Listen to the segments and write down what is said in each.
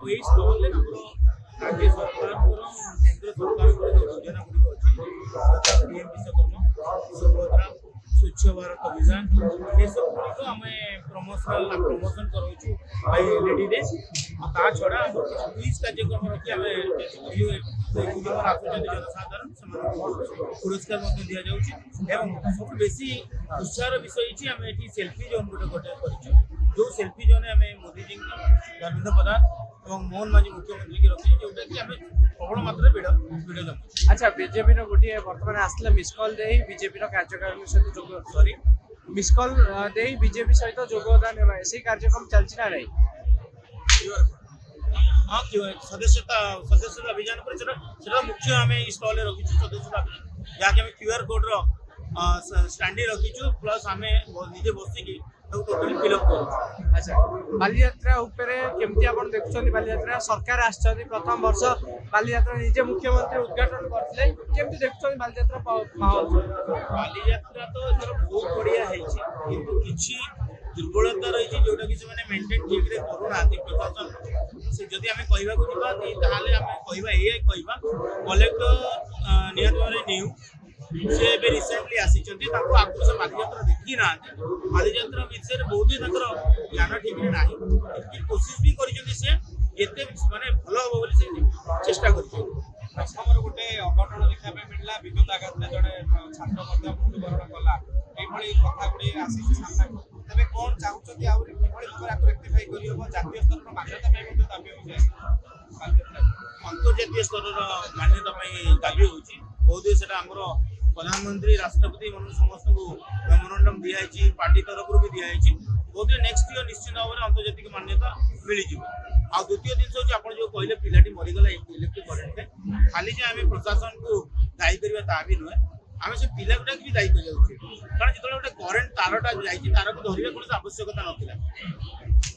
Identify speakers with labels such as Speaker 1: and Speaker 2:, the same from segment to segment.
Speaker 1: और ये स्टॉल है हमरो राज्य सरकार और केंद्र सरकार को योजना गुडी अछि तथा पीएम विश्वकर्मा सुभद्रा स्वच्छ भारत अभियान ये सब गुडी को हमें प्रमोशन करूछु भाई एलईडी रे आ ता छोड़ा हम क्विज कार्यक्रम रखी हमें जो आसुचंती जनसाधारण से पुरस्कार मध्य दिया जाउछि एवं सब बेसी उत्साहर विषय अछि हमें एठी सेल्फी जोन गोटे करिछु जो सेल्फी जोन हमें मोदी जी धर्मेंद्र प्रधान और मोहन मांझी मुख्यमंत्री की रखी जोटा कि हमें प्रबल मात्रा भिड़ जमु।
Speaker 2: अच्छा बीजेपी गोटे बर्तमान आसला मिस कॉल दे बीजेपी कार्यक्रम सहित जोग
Speaker 1: सॉरी
Speaker 2: मिस कॉल दे बीजेपी सहित योगदान है से कार्यक्रम चलछि ना नहीं
Speaker 1: हाँ क्यों सदस्यता अभियान पर सेटा मुख्य हमें स्टॉल रखी सदस्यता अभियान जहाँकि हमें क्यूआर कोड स्टैंडी रखीचु प्लस हमें निजे बसिकी टोटली फिलअप करूँ।
Speaker 2: अच्छा बालीयात्रा उपरे केमती आपण देखुछन बालीयात्रा सरकार आछन प्रथम वर्ष बालीयात्रा निजे मुख्यमंत्री उद्घाटन करथिले केमती देखुछन बालीयात्रा माहौल
Speaker 1: बालीयात्रा तो एथर बहुत बढ़िया हैछि किंतु किछि दुर्बलता रही जोटा कि से मेंटेन ठीक रे करूना प्रशासन से जदि हमें कहबा को दिबा ताहाले हमें कहबा ए कहबा कलेक्टर नियत भाବରେ न्यू से भी रिसेंटली आसीचंती ताको आगु से बालीयात्रा देखि ना बालीयात्रा विषय बहुत ही तकर ज्ञान ठीक रे नाही इतकी कोशिश भी करिचंती से एते माने भलो हो बोली से चेष्टा करिचंती।
Speaker 3: प्रथमर गोटे अघटन देखा मिलला विद्युत आघात जड़े छात्र मृत्युवरण कला ये कथा गुड़ी आसी सामना तेज कौन चाहूँ आहरी भाव आपको रेक्टिफाई कर जातीय स्तर पर मान्यता दाबी हो
Speaker 1: अंतर्जातीय स्तर मान्यता दाबी होची बहुत से प्रधानमंत्री राष्ट्रपति मन समस्त को मेमोरेंडम दिखाई पार्टी तरफ भी दिखाई बहुत नेक्स्ट ईयर निश्चित भाव में अंतर्जातिक मान्यता मिल आ द्वितीय जिन हूँ आप जो कहले पिलाटी मरीगला इलेक्ट्रिक करेन्ट खाली जे आम प्रशासन को दायी करवा ता भी नुहे आम से पिला गुटा भी दायी कर कारण जो गोटे करेन्ट तारटा जाइए तार को धरवा कौन आवश्यकता नाला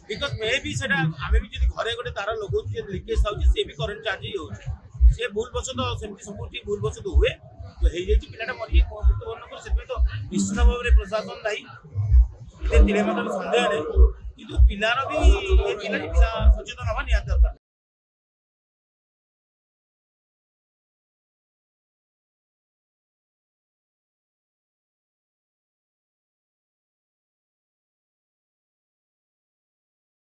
Speaker 1: बिकज मे भी आम भी जो घरे गोटे तार लगो लिकेज था सी भी करेन्ट चार्ज ही हो से भूल बसत सेमती सब भूल बसत हुए तो हो जाए पिलाटा मरी मृत्युवरण कर से तो निश्चित भाव में प्रशासन दायी तीन मतलब सन्देह नहीं कि पिलार भी पिला सचेतन हवा निहाती दरकार।